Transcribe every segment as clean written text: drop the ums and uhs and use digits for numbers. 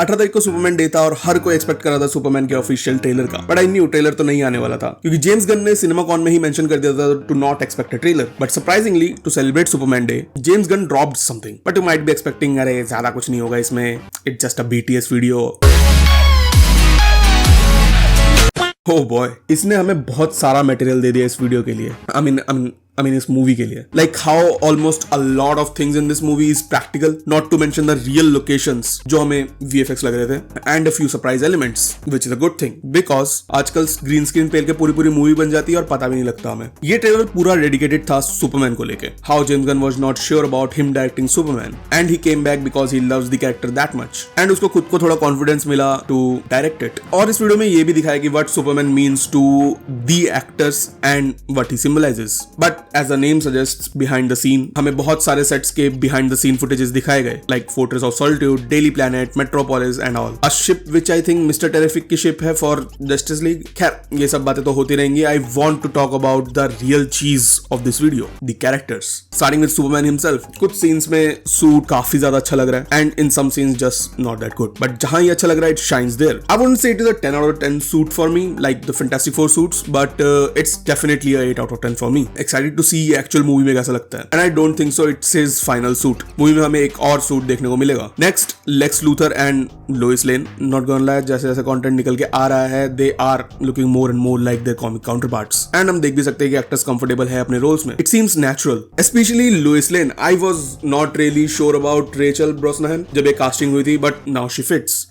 18 तारीख को Superman day था और हर कोई एक्सपेक्ट कर रहा था सुपरमैन के ऑफिशियल ट्रेलर का, बट आई न्यू ट्रेलर तो नहीं आने वाला था क्योंकि जेम्स गन ने सिनेमाकॉन में ही मेंशन कर दिया था to not expect a trailer, but surprisingly to celebrate Superman day James Gunn dropped something, but you might be expecting अरे ज्यादा कुछ नहीं होगा इसमें, it's just a BTS video. Oh boy, इसने हमें बहुत सारा मटेरियल दे दिया इस वीडियो के लिए। I mean इस मूवी के लिए, like how almost a lot of things in this movie is practical, not to mention the real locations जो हमें VFX लग रहे थे, and a few surprise elements, which is a good thing because आजकल green screen पे पूरी movie बन जाती है और पता भी नहीं लगता हमें। ये ट्रेलर पूरा डेडिकेटेड था सुपरमैन को लेके, how James Gunn was not sure about him directing Superman and he came back because he loves the character that much and उसको खुद को थोड़ा कॉन्फिडेंस मिला to direct it। और इस वीडियो में ये भी दिखाया कि what Superman means to the actors and what he symbolizes, but as the name suggests, behind the scene हमें बहुत सारे सेट्स के behind the scene footages दिखाए गए, like Fortress of Solitude, Daily Planet, Metropolis and all. A ship which I think Mr. Terrific की ship है for Justice League। खैर ये सब बातें तो होती रहेंगी। I want to talk about the real cheese of this video, the characters. Starting with Superman himself, कुछ scenes में सूट काफी ज्यादा अच्छा लग रहा है and in some scenes just not that good. But जहां ये अच्छा लग रहा है, it shines there. I wouldn't say it is a 10 out of 10 suit for me, like the Fantastic Four suits, but it's definitely a 8 out of 10 for me. Excited to see actual movie में कैसा लगता है and I don't think so it's his final suit. Movie में हमें एक और suit देखने को मिलेगा। Next, Lex Luthor and Lois Lane, not gonna lie, जैसे जैसे कंटेंट निकल के आ रहा है they are looking more and more like their comic counterparts and हम देख भी सकते हैं कि एक्टर्स कंफर्टेबल है अपने रोल्स में। It seems natural, specially Lois Lane. I was not really sure about Rachel Brosnahan जब ये कास्टिंग हुई थी, but now she fits.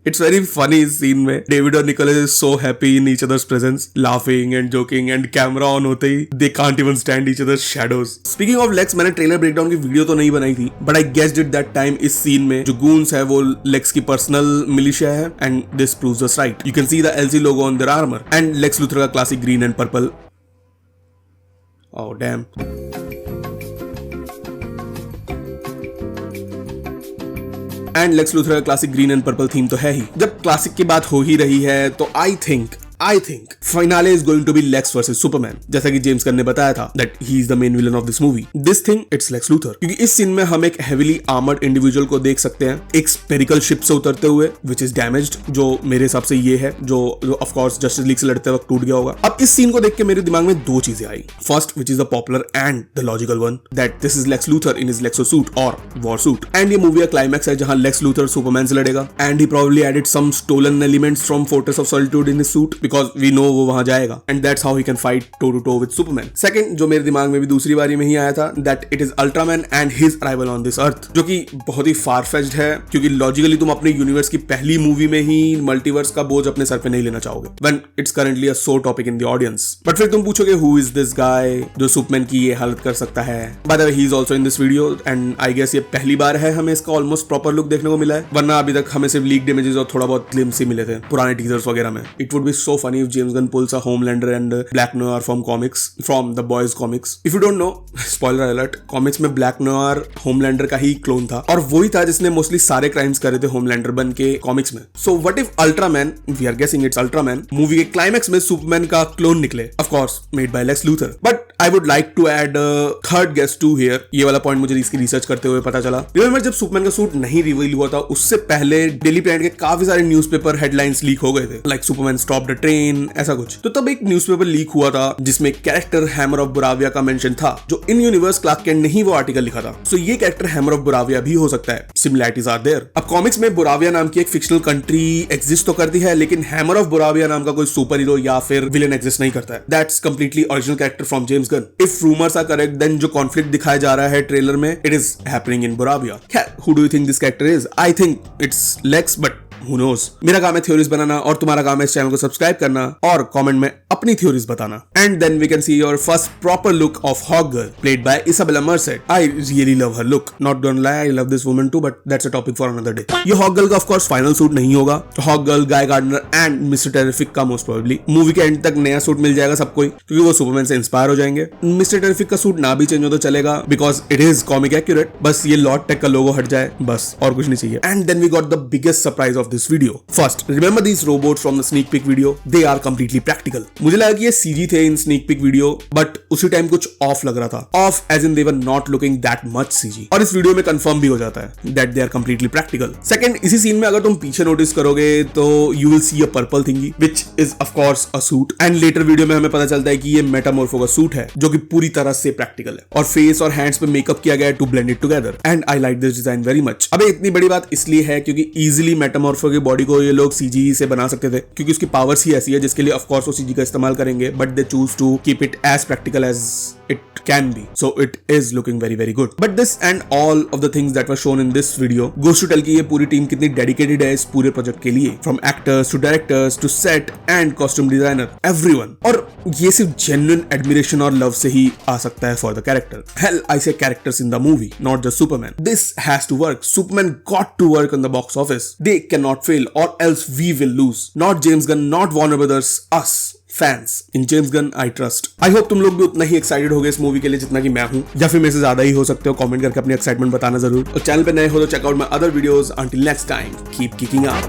It's very funny इस सीन में डेविड और Nicholas is so happy in each other's presence, laughing and joking and camera on होते ही they can't even stand each other's shadows. Speaking of Lex, मैंने trailer breakdown की video तो नहीं बनाई थी, but I guessed it that time इस scene में जो गून्स है वो Lex की पर्सनल मिलिशिया है and this proves us right. You can see the LC logo on their armor and Lex Luthor का classic green and purple. Oh damn. And Lex Luthor का classic green and purple theme तो है ही। जब classic की बात हो ही रही है तो I think finally is going to be Lex versus Superman, जैसा कि जेम्स गन ने बताया था that he is the main villain of this movie. This thing it's Lex Luthor, क्योंकि इस सीन में हम एक हेवीली आर्मर्ड इंडिविजुअल को देख सकते हैं एक स्पेरिकल शिप से उतरते हुए विच इज डैमेज्ड, जो मेरे हिसाब से ये है जो ऑफ कोर्स जस्टिस लीग से लड़ते वक्त टूट गया होगा। अब इस सीन को देख के मेरे दिमाग में दो चीजें आई। First, which is the popular and the logical one, that this is Lex Luthor in his Lexo suit और वॉर सूट, एंड ये मूवी का क्लाइमैक्स है जहां लेक्स लूथर सुपरमैन से लड़ेगा and he probably added some stolen elements from Fortress of Solitude in his suit because we know वो वहां जाएगा and that's how he can fight toe to toe with Superman. Second, जो मेरे दिमाग में भी दूसरी बारी में ही आया था, that it is Ultraman and his arrival on this earth, जो कि बहुत ही फार-फेच्ड है क्योंकि लॉजिकली तुम अपने यूनिवर्स की पहली मूवी में ही मल्टीवर्स का बोझ अपने सर पे नहीं लेना चाहोगे when it's currently a so topic in the audience. But फिर तुम पूछोगे हु इज दिस गाय जो सुपरमैन की ये हालत कर सकता है। By the way he is also in this video and I guess ये पहली बार है हमें इसका ऑलमोस्ट प्रॉपर लुक देखने को मिला है, वरना अभी तक हमें सिर्फ लीक्ड इमेजेस और थोड़ा बहुत ग्लिम्स ही मिले थे पुराने टीजर्स वगैरह में। It would be so funny if James Gunn pools a Homelander and black Noire from the boys comics. If you don't know, spoiler alert, comics में ब्लैक नोयर होमलैंडर का ही क्लोन था और वही था जिसने मोस्टली सारे क्राइम्स करे थे होमलैंडर बन के कॉमिक्स में। So what if Ultraman, we are guessing it's Ultraman, movie के क्लाइमैक्स में सुपरमैन का क्लोन निकले, of course made by Lex Luthor. But I would like to add a third guest too here. ये वाला point मुझे इसकी research करते हुए पता चला। रिमेंबर जब सुपरमैन का सूट नहीं रिवील हुआ था उससे पहले डेली प्लैनेट के काफी सारे न्यूज़पेपर हेडलाइंस लीक हो गए थे, लाइक सुपरमैन स्टॉप्ड अ ट्रेन, ऐसा कुछ। तो तब एक न्यूज़पेपर लीक हुआ था जिसमें कैरेक्टर हैमर ऑफ बुराविया का मेंशन था, जो इन यूनिवर्स क्लार्क केंट ने ही वो आर्टिकल लिखा था। सो ये कैरेक्टर हैमर ऑफ बुराविया भी हो सकता है। Similarities are there. अब कॉमिक्स में बुराविया नाम की एक फिक्शनल कंट्री एग्जिस्ट तो करती है, लेकिन हैमर ऑफ बुराविया नाम का कोई सुपर हीरो या फिर विलेन एग्जिस्ट नहीं करता है। That's completely original character from James Gunn. If rumours are correct, then जो कॉन्फ्लिक्ट दिखाया जा रहा है ट्रेलर में, it is happening in Boravia. Who do you think this character is? I think it's Lex, but who knows? मेरा काम है theories बनाना और तुम्हारा काम है इस चैनल को सब्सक्राइब करना और कमेंट में अपनी थ्योरीज बताना। And then we can see your first proper look of Hawkgirl played by Isabella Merced. I really love her look, not gonna lie, I love this woman too, but that's a topic for another day. ये Hawkgirl का of course final suit नहीं होगा। Hawkgirl, Guy Gardner and Mister Terrific का most probably movie के end तक नया suit मिल जाएगा सबको, क्योंकि वो सुपरमैन से इंस्पायर हो जाएंगे। मिस्टर टेरिफिक का सूट ना भी चेंज हो तो चलेगा because it is comic accurate, बस ये लॉर्ड टेक का लोगो हट जाए, बस और कुछ नहीं चाहिए। And then we got the biggest surprise of this video. First, remember these robots from the sneak peek video? They are completely practical. मुझे मुझे लगा कि ये सीजी थे in sneak peek video, but उसी टाइम कुछ ऑफ लग रहा था। Off as in they were not looking that much CG, और इस वीडियो में कंफर्म भी हो जाता है that they are completely practical. Second, इसी सीन में अगर तुम पीछे नोटिस करोगे तो you will see a purple thingy which is of course a suit, and later video में हमें पता चलता है कि ये मेटामॉर्फो का सूट है जो कि पूरी तरह से प्रैक्टिकल है, और फेस और हैंड्स पे मेकअप किया गया है to blend it together, and I like this design very much. अबे इतनी बड़ी बात इसलिए है क्योंकि इजीली मेटामॉर्फो की बॉडी को ये लोग सीजी से बना सकते थे, क्योंकि उसकी पावर्स ही ऐसी है जिसके लिए ऑफ कोर्स वो सीजी का इस्तेमाल करेंगे, but they choose to keep it as practical as it can be, so it is looking very good. But this and all of the things that were shown in this video goes to tell कि ये पूरी team कितनी dedicated है इस पूरे project के लिए, from actors to directors to set and costume designer, everyone. और ये सिर्फ genuine admiration और love से ही आ सकता है for the character. Hell, I say characters in the movie, not just Superman. This has to work. Superman got to work on the box office. They cannot fail or else we will lose. Not James Gunn, not Warner Brothers, us. Fans in James Gunn I trust. I hope तुम लोग भी उतना ही excited हो गए इस movie के लिए जितना कि मैं हूं, या फिर मेरे से ज्यादा ही हो सकते हो। कमेंट करके अपनी एक्साइटमेंट बताना जरूर, और चैनल पे नए हो तो check out my other videos. Until next time, keep kicking out.